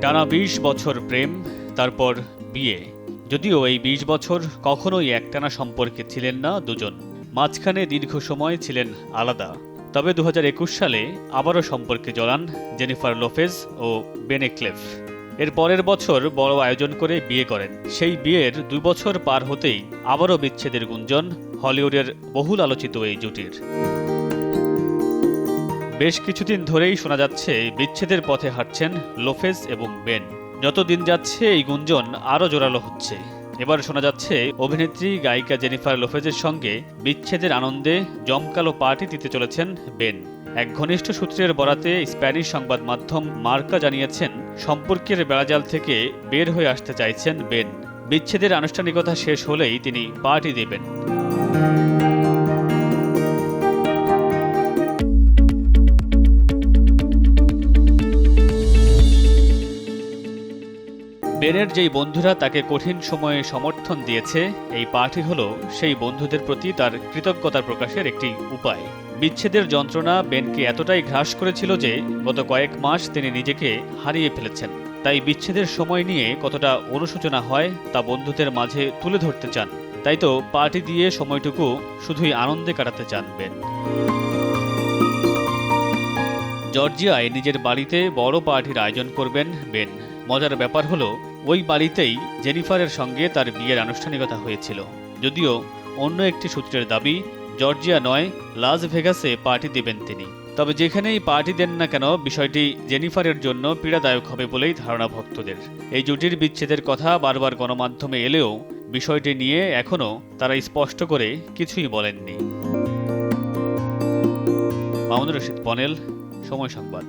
টানা ২০ বছর প্রেম, তারপর বিয়ে। যদিও এই ২০ বছর কখনোই একটানা সম্পর্কে ছিলেন না দুজন, মাঝখানে দীর্ঘ সময় ছিলেন আলাদা। তবে ২০২১ সালে আবারও সম্পর্কে জড়ান জেনিফার লোপেজ ও বেন অ্যাফ্লেক। এর পরের বছর বড় আয়োজন করে বিয়ে করেন। সেই বিয়ের ২ বছর পার হতেই আবারও বিচ্ছেদের গুঞ্জন হলিউডের বহুল আলোচিত এই জুটির। বেশ কিছুদিন ধরেই শোনা যাচ্ছে বিচ্ছেদের পথে হাঁটছেন লোপেজ এবং বেন। যত দিন যাচ্ছে এই গুঞ্জন আরও জোরালো হচ্ছে। এবার শোনা যাচ্ছে অভিনেত্রী গায়িকা জেনিফার লোপেজের সঙ্গে বিচ্ছেদের আনন্দে জমকালো পার্টি দিতে চলেছেন বেন। এক ঘনিষ্ঠ সূত্রের বরাতে স্প্যানিশ সংবাদ মাধ্যম মার্কা জানিয়েছেন, সম্পর্কের বেড়াজাল থেকে বের হয়ে আসতে চাইছেন বেন। বিচ্ছেদের আনুষ্ঠানিকতা শেষ হলেই তিনি পার্টি দেবেন। বেনের যেই বন্ধুরা তাকে কঠিন সময়ে সমর্থন দিয়েছে, এই পার্টি হলো সেই বন্ধুদের প্রতি তার কৃতজ্ঞতার প্রকাশের একটি উপায়। বিচ্ছেদের যন্ত্রণা বেনকে এতটাই গ্রাস করেছিল যে গত কয়েক মাস তিনি নিজেকে হারিয়ে ফেলেছেন। তাই বিচ্ছেদের সময় নিয়ে কতটা অনুশোচনা হয় তা বন্ধুদের মাঝে তুলে ধরতে চান। তাই তো পার্টি দিয়ে সময়টুকু শুধুই আনন্দে কাটাতে চান বেন। জর্জিয়ায় নিজের বাড়িতে বড় পার্টির আয়োজন করবেন বেন। মজার ব্যাপার হলো, ওই বাড়িতেই জেনিফারের সঙ্গে তার বিয়ের আনুষ্ঠানিকতা হয়েছিল। যদিও অন্য একটি সূত্রের দাবি, জর্জিয়া নয়, লাস ভেগাসে পার্টি দেবেন তিনি। তবে যেখানেই পার্টি দেন না কেন, বিষয়টি জেনিফারের জন্য পীড়াদায়ক হবে বলেই ধারণা ভক্তদের। এই জুটির বিচ্ছেদের কথা বারবার গণমাধ্যমে এলেও বিষয়টি নিয়ে এখনও তারা স্পষ্ট করে কিছুই বলেননি। মামুনুর রশীদ পনেল, সময় সংবাদ।